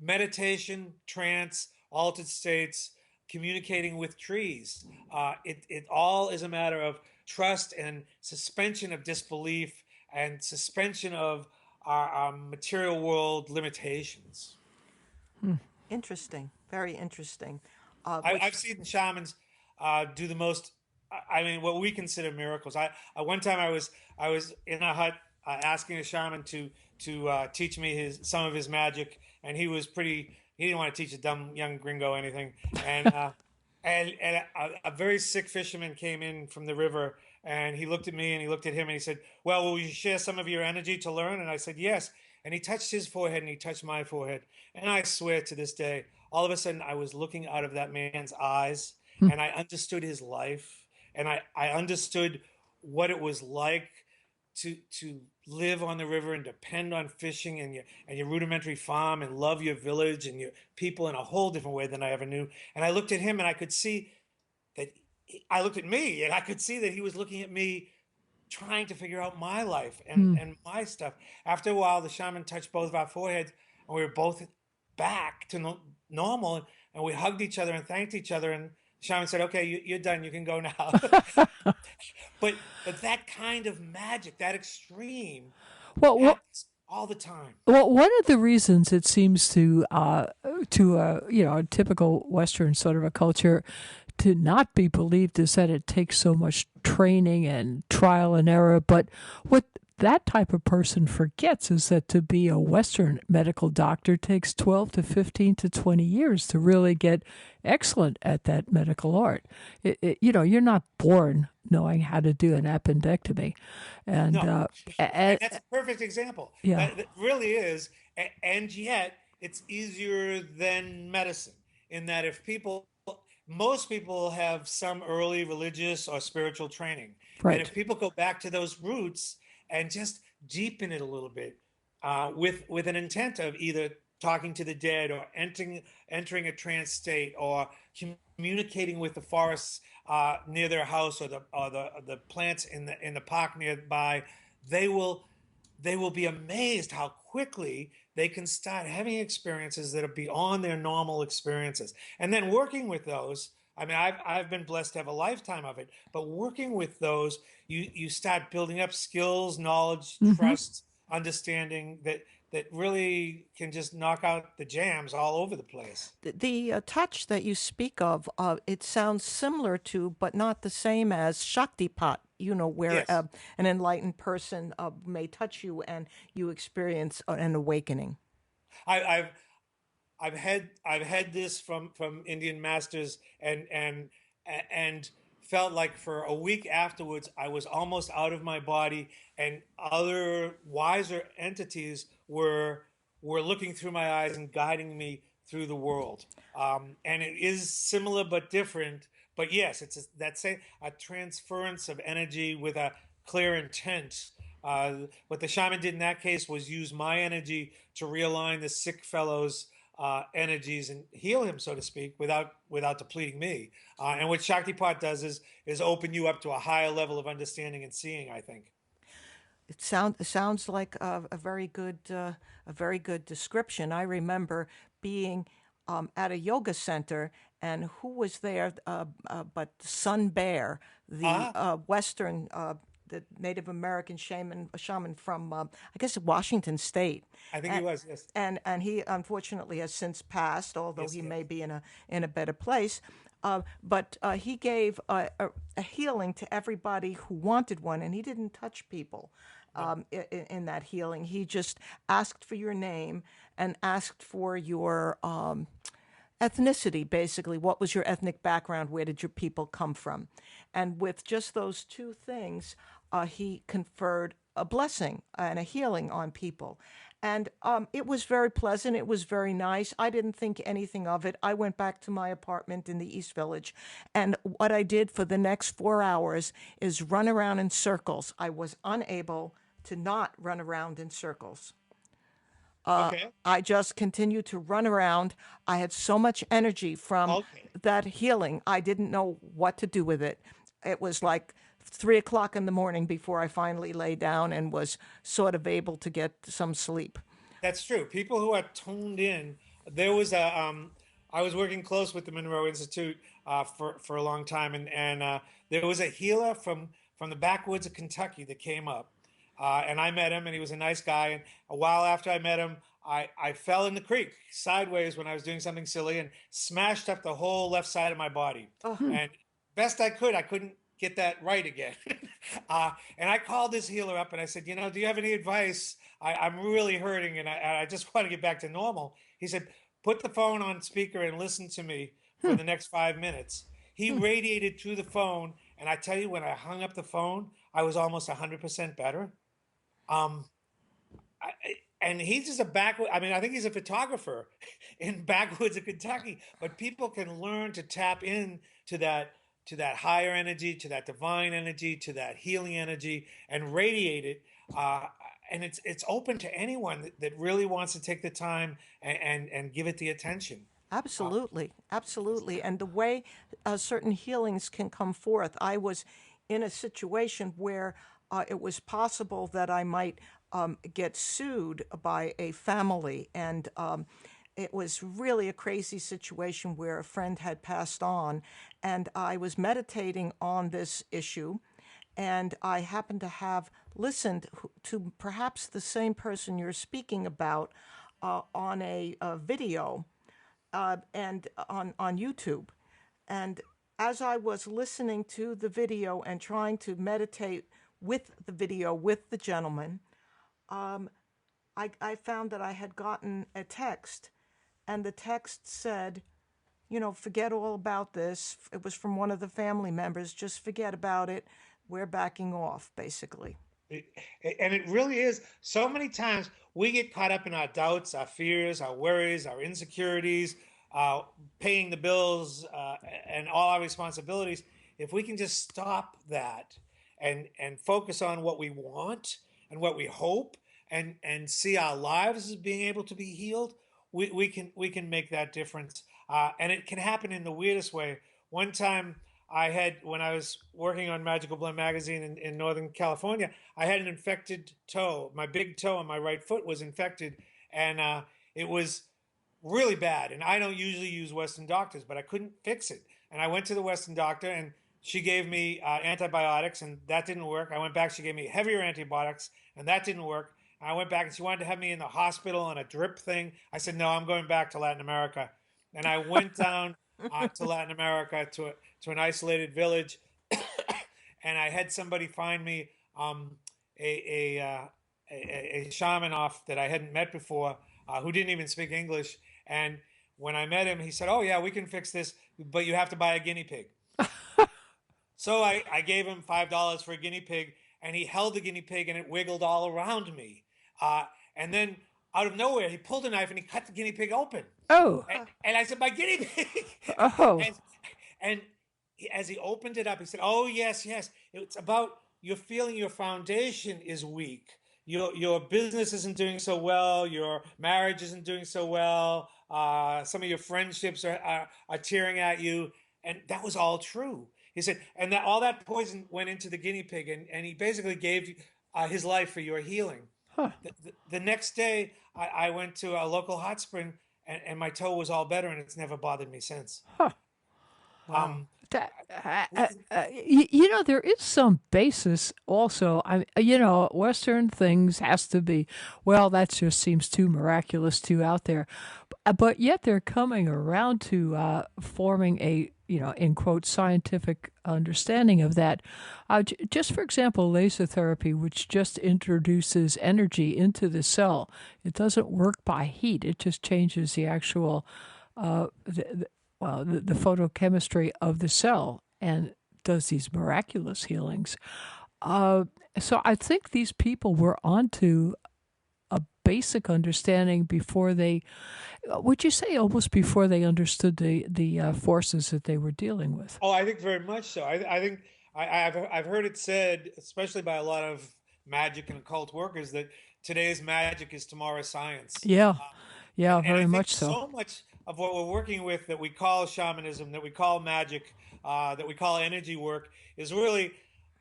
Meditation, trance, altered states, communicating with trees. It all is a matter of trust and suspension of disbelief and suspension of our material world limitations. Interesting. Very interesting. I've seen shamans do the most. I mean, what we consider miracles. One time I was in a hut asking a shaman to teach me some of his magic, and he was pretty. He didn't want to teach a dumb young gringo anything, and a very sick fisherman came in from the river, and he looked at me and he looked at him and he said, "Well, will you share some of your energy to learn?" And I said, "Yes." And he touched his forehead and he touched my forehead, and I swear to this day, all of a sudden I was looking out of that man's eyes and I understood his life, and I understood what it was like to live on the river and depend on fishing and your rudimentary farm and love your village and your people in a whole different way than I ever knew. And I looked at him and I could see that I looked at me and I could see that he was looking at me trying to figure out my life and my stuff. After a while, the shaman touched both of our foreheads and we were both back to normal, and we hugged each other and thanked each other, and the shaman said, "Okay, you're done. You can go now." but that kind of magic, that extreme, Well, happens all the time. well, one of the reasons it seems to a typical Western sort of a culture to not be believed is that it takes so much training and trial and error. But what that type of person forgets is that to be a Western medical doctor takes 12 to 15 to 20 years to really get excellent at that medical art. You're not born knowing how to do an appendectomy. And, No, and and that's a perfect example. yeah, That really is, and yet it's easier than medicine in that most people have some early religious or spiritual training, and right. if people go back to those roots and just deepen it a little bit, with an intent of either talking to the dead or entering a trance state or communicating with the forests near their house or the plants in the park nearby, they will be amazed how quickly they can start having experiences that are beyond their normal experiences. And then working with those, I mean, I've been blessed to have a lifetime of it, but working with those, you start building up skills, knowledge, trust, understanding that really can just knock out the jams all over the place. The touch that you speak of, it sounds similar to, but not the same as Shaktipat, where Yes. an enlightened person may touch you and you experience an awakening. I, I've I've had this from Indian masters, and felt like for a week afterwards I was almost out of my body, and other wiser entities were looking through my eyes and guiding me through the world. And it is similar but different. But yes, it's that same a transference of energy with a clear intent. What the shaman did in that case was use my energy to realign the sick fellow's energies and heal him, so to speak, without depleting me. And what Shaktipat does is open you up to a higher level of understanding and seeing, I think. It sounds like a very good description. I remember being at a yoga center, and who was there but Sun Bear, the Ah, Western, the Native American shaman from I guess Washington State, I think he and was, yes. and he unfortunately has since passed, although Yes, he yes. may be in a better place. But he gave a healing to everybody who wanted one, and he didn't touch people No. in that healing. He just asked for your name and asked for your ethnicity, basically. What was your ethnic background? Where did your people come from? And with just those two things, he conferred a blessing and a healing on people. And it was very pleasant. It was very nice. I didn't think anything of it. I went back to my apartment in the East Village. And what I did for the next 4 hours is run around in circles. I was unable to not run around in circles. Okay. I just continued to run around. I had so much energy from Okay. that healing. I didn't know what to do with it. It was like 3 o'clock in the morning before I finally lay down and was sort of able to get some sleep. That's true. People who are tuned in. There was a I was working close with the Monroe Institute for a long time, and there was a healer from the backwoods of Kentucky that came up, and I met him, and he was a nice guy. And a while after I met him, I fell in the creek sideways when I was doing something silly and smashed up the whole left side of my body. And best I couldn't get that right again. And I called this healer up and I said, do you have any advice? I'm really hurting and I just want to get back to normal. He said, put the phone on speaker and listen to me for the next 5 minutes. He radiated through the phone. And I tell you, when I hung up the phone, I was almost 100% better. And he's just I think he's a photographer in backwoods of Kentucky, but people can learn to tap in to that higher energy, to that divine energy, to that healing energy, and radiate it. And it's open to anyone that really wants to take the time and give it the attention. Absolutely, absolutely. And the way certain healings can come forth, I was in a situation where it was possible that I might get sued by a family. And it was really a crazy situation where a friend had passed on. And I was meditating on this issue. And I happened to have listened to perhaps the same person you're speaking about on a video and on YouTube. And as I was listening to the video and trying to meditate with the video with the gentleman, I found that I had gotten a text, and the text said, forget all about this. It was from one of the family members. Just forget about it. We're backing off, basically. And it really is. So many times we get caught up in our doubts, our fears, our worries, our insecurities, paying the bills, and all our responsibilities. If we can just stop that and focus on what we want and what we hope and see our lives as being able to be healed, we can make that difference. And it can happen in the weirdest way. One time when I was working on Magical Blend magazine in Northern California, I had an infected toe. My big toe on my right foot was infected, and it was really bad. And I don't usually use Western doctors, but I couldn't fix it. And I went to the Western doctor, and she gave me antibiotics, and that didn't work. I went back. She gave me heavier antibiotics, and that didn't work. I went back, and she wanted to have me in the hospital on a drip thing. I said, no, I'm going back to Latin America. And I went down to Latin America to an isolated village, and I had somebody find me a shaman off that I hadn't met before, who didn't even speak English. And when I met him, he said, "Oh yeah, we can fix this, but you have to buy a guinea pig." So I gave him $5 for a guinea pig, and he held the guinea pig, and it wiggled all around me. And then out of nowhere, he pulled a knife and he cut the guinea pig open. Oh. And I said, "My guinea pig." Oh. And as he opened it up, he said, "Oh, yes, yes. It's about you're feeling your foundation is weak. Your business isn't doing so well. Your marriage isn't doing so well. Some of your friendships are tearing at you." And that was all true. He said, and that all that poison went into the guinea pig, and he basically gave his life for your healing. Huh. The next day, I went to a local hot spring, and my toe was all better, and it's never bothered me since. Huh. Wow. There is some basis also. Western things has to be, well, that just seems too miraculous, too out there. But yet they're coming around to forming a, in quote, scientific understanding of that. Just for example, laser therapy, which just introduces energy into the cell. It doesn't work by heat. It just changes the actual the photochemistry of the cell and does these miraculous healings. So I think these people were onto a basic understanding before they, would you say almost before they understood the forces that they were dealing with? Oh, I think very much so. I think I've heard it said, especially by a lot of magic and occult workers, that today's magic is tomorrow's science. Yeah, and very I think much so. So much of what we're working with that we call shamanism, that we call magic, that we call energy work, is really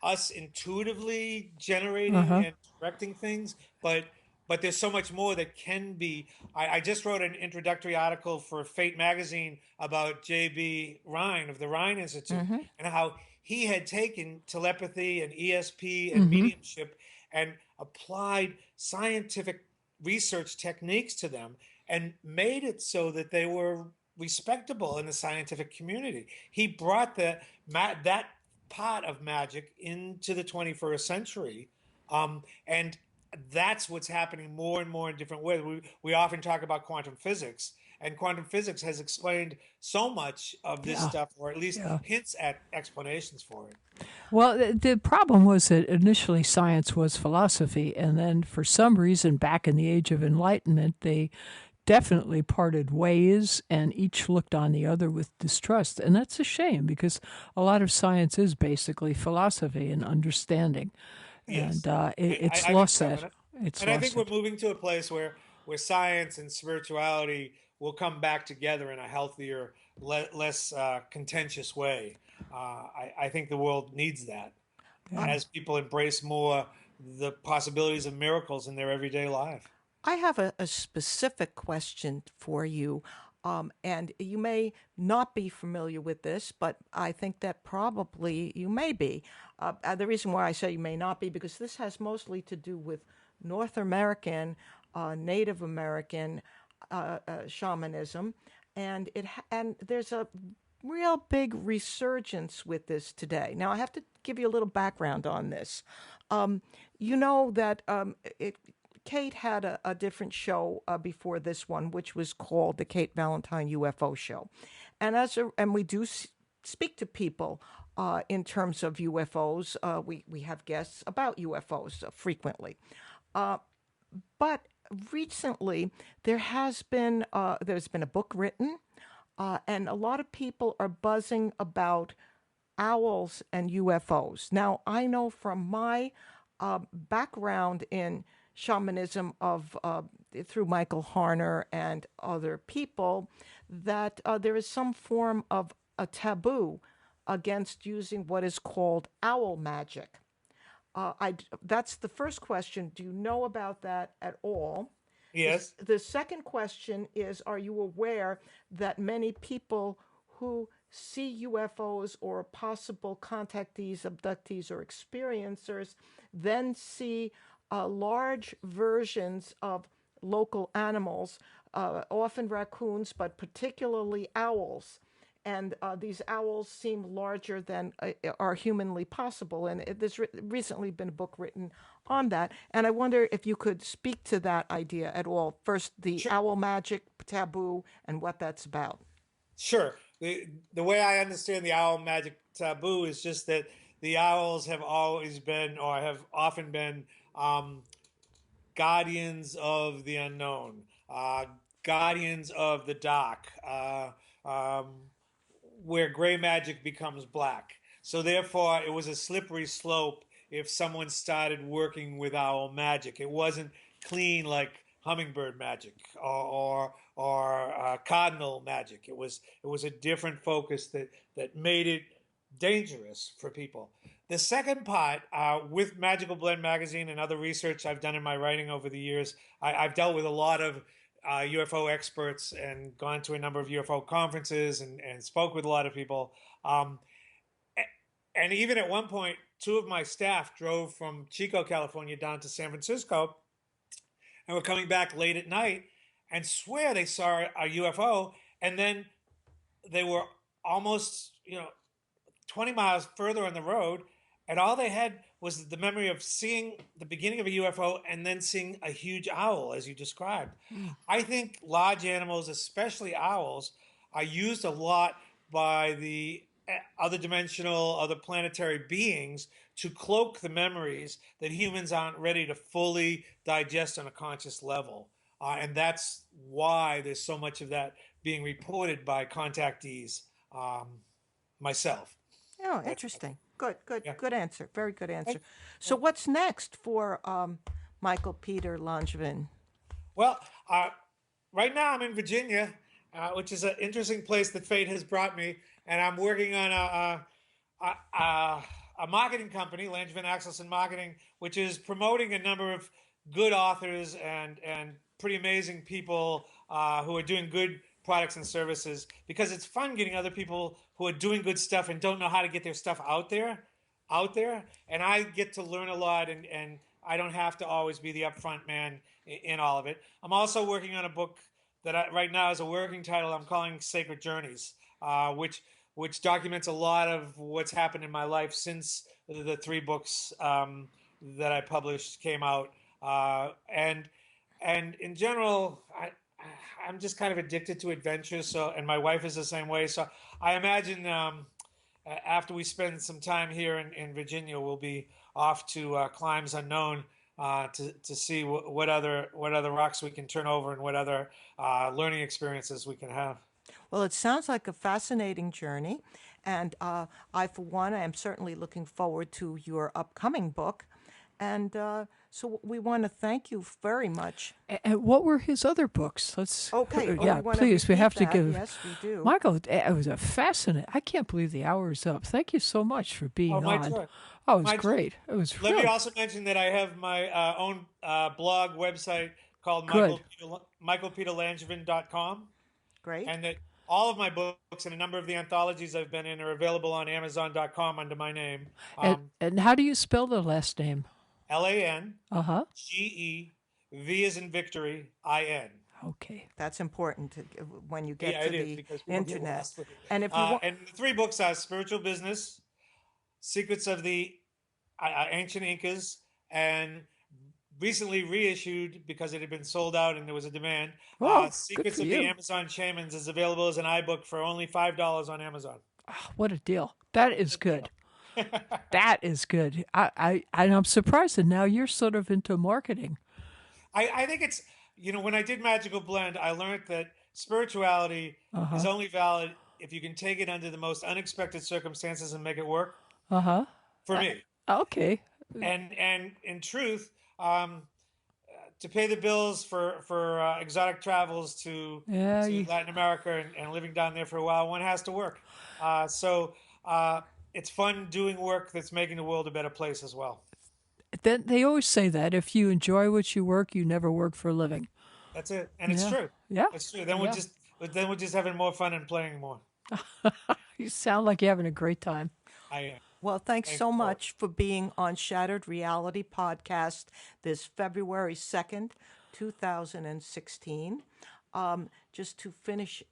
us intuitively generating and directing things. But but there's so much more that can be. I just wrote an introductory article for Fate magazine about J.B. Rhine of the Rhine Institute and how he had taken telepathy and ESP and mediumship and applied scientific research techniques to them and made it so that they were respectable in the scientific community. He brought that part of magic into the 21st century, and that's what's happening more and more in different ways. We often talk about quantum physics, and quantum physics has explained so much of this stuff, or at least hints at explanations for it. Well, the problem was that initially science was philosophy, and then for some reason back in the Age of Enlightenment, they definitely parted ways and each looked on the other with distrust. And that's a shame because a lot of science is basically philosophy and understanding. Yes. And it's lost that. I think we're moving to a place where science and spirituality will come back together in a healthier, less contentious way. I think the world needs that as people embrace more the possibilities of miracles in their everyday life. I have a specific question for you, and you may not be familiar with this, but I think that probably you may be. The reason why I say you may not be, because this has mostly to do with North American, Native American shamanism, and there's a real big resurgence with this today. Now, I have to give you a little background on this. You know that Kate had a different show before this one, which was called the Kate Valentine UFO Show, and we do speak to people in terms of UFOs. We have guests about UFOs frequently, but recently there's been a book written, and a lot of people are buzzing about owls and UFOs. Now, I know from my background in shamanism through Michael Harner and other people that there is some form of a taboo against using what is called owl magic. That's the first question. Do you know about that at all? Yes. The second question is, are you aware that many people who see UFOs or possible contactees, abductees, or experiencers then see large versions of local animals, often raccoons, but particularly owls? And these owls seem larger than are humanly possible. And there's recently been a book written on that. And I wonder if you could speak to that idea at all. First, the owl magic taboo and what that's about. Sure. The way I understand the owl magic taboo is just that the owls have always been, or have often been, guardians of the unknown, guardians of the dark, where gray magic becomes black. So therefore, it was a slippery slope if someone started working with owl magic. It wasn't clean like hummingbird magic or cardinal magic. It was a different focus that made it dangerous for people. The second part, with Magical Blend magazine and other research I've done in my writing over the years, I've dealt with a lot of UFO experts and gone to a number of UFO conferences and spoke with a lot of people. And even at one point, two of my staff drove from Chico, California down to San Francisco and were coming back late at night and swear they saw a UFO. And then they were almost, 20 miles further on the road, and all they had was the memory of seeing the beginning of a UFO and then seeing a huge owl, as you described. I think large animals, especially owls, are used a lot by the other dimensional, other planetary beings to cloak the memories that humans aren't ready to fully digest on a conscious level. And that's why there's so much of that being reported by contactees, myself. Oh, interesting. Good answer. Very good answer. So what's next for Michael Peter Langevin? Well, right now I'm in Virginia, which is an interesting place that fate has brought me, and I'm working on a marketing company, Langevin Axelson Marketing, which is promoting a number of good authors and pretty amazing people who are doing good products and services, because it's fun getting other people who are doing good stuff and don't know how to get their stuff out there, and I get to learn a lot, and I don't have to always be the upfront man in all of it. I'm also working on a book that right now is a working title I'm calling Sacred Journeys, which documents a lot of what's happened in my life since the three books that I published came out, and in general, I'm just kind of addicted to adventure. So, and my wife is the same way. So, I imagine after we spend some time here in Virginia, we'll be off to climes unknown to see what other rocks we can turn over and what other learning experiences we can have. Well, it sounds like a fascinating journey. And I, for one, am certainly looking forward to your upcoming book. And so we want to thank you very much. And what were his other books? Let's Okay. Oh, yeah, we wanna please. We repeat have to that. give Yes, we do. Michael. It was a fascinating. I can't believe the hour is up. Thank you so much for being Oh, my on. joy. Oh, it was My joy. great. It was Let really me also mention that I have my own blog website called Good. michaelpeterlangevin.com, Great. and that all of my books and a number of the anthologies I've been in are available on Amazon.com under my name, and how do you spell the last name? LANGEV as in victory, IN. Okay. That's important when you get Yeah, to it is, the because people get internet. lost with it. And if you want, And the three books are Spiritual Business, Secrets of the Ancient Incas, and recently reissued because it had been sold out and there was a demand. Oh, good Secrets for of the you. Amazon Shamans is available as an iBook for only $5 on Amazon. Oh, what a deal. That is good. That is good. And I'm surprised that now you're sort of into marketing. I think it's, when I did Magical Blend, I learned that spirituality is only valid if you can take it under the most unexpected circumstances and make it work. Uh-huh. For me. Okay. And in truth, to pay the bills for exotic travels to Latin America and living down there for a while, one has to work. So it's fun doing work that's making the world a better place as well. Then they always say that if you enjoy what you work, you never work for a living. That's it, and it's true. Yeah, it's true. Then we're just having more fun and playing more. You sound like you're having a great time. I am. well, thanks so much for being on Shattered Reality Podcast this February 2nd, 2016. Just to finish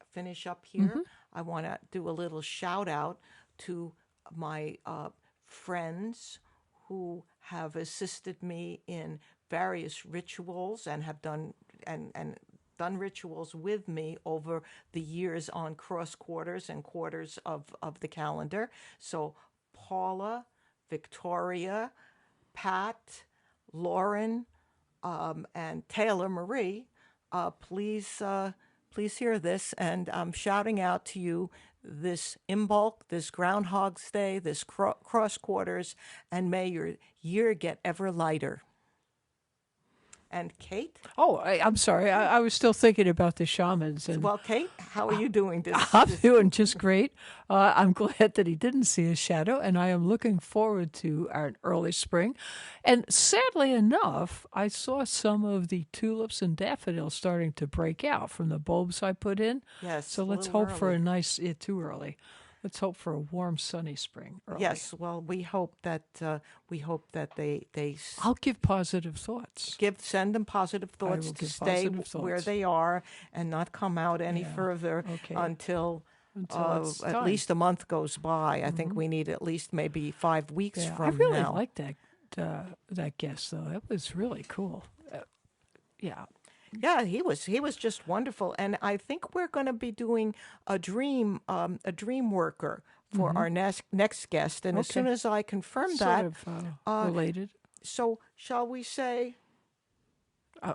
up here, I want to do a little shout out to my friends who have assisted me in various rituals and have done done rituals with me over the years on cross quarters and quarters of the calendar. So Paula, Victoria, Pat, Lauren, and Taylor Marie, please hear this, and I'm shouting out to you this Imbolc, this Groundhog's Day, this cross quarters, and may your year get ever lighter. And Kate? Oh, I'm sorry. I was still thinking about the shamans. And Well, Kate, how are you doing I'm doing just great. I'm glad that he didn't see his shadow, and I am looking forward to our early spring. And sadly enough, I saw some of the tulips and daffodils starting to break out from the bulbs I put in. Yes, So a let's little hope for early. a nice, too early. Let's hope for a warm, sunny spring. Early. Yes, well, we hope that they I'll give positive thoughts. send them positive thoughts will to give stay positive where thoughts. they are and not come out any Yeah, further okay. until it's at time. least a month goes by. I think we need at least maybe 5 weeks Yeah, from I really now. liked that guest though. That was really cool. Yeah. Yeah, he was just wonderful, and I think we're going to be doing a dream worker for our next guest. And as Okay. soon as I confirm Sort that, of related. so shall we say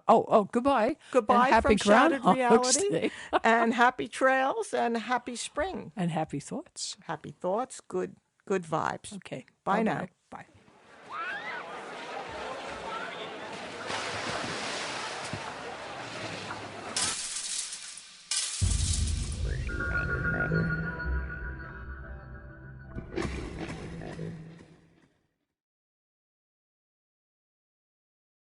Goodbye. goodbye and happy from Shattered Groundhog's Reality, Day. and happy trails and happy spring, And happy thoughts. happy thoughts, good vibes. Okay. Bye Bye-bye. now.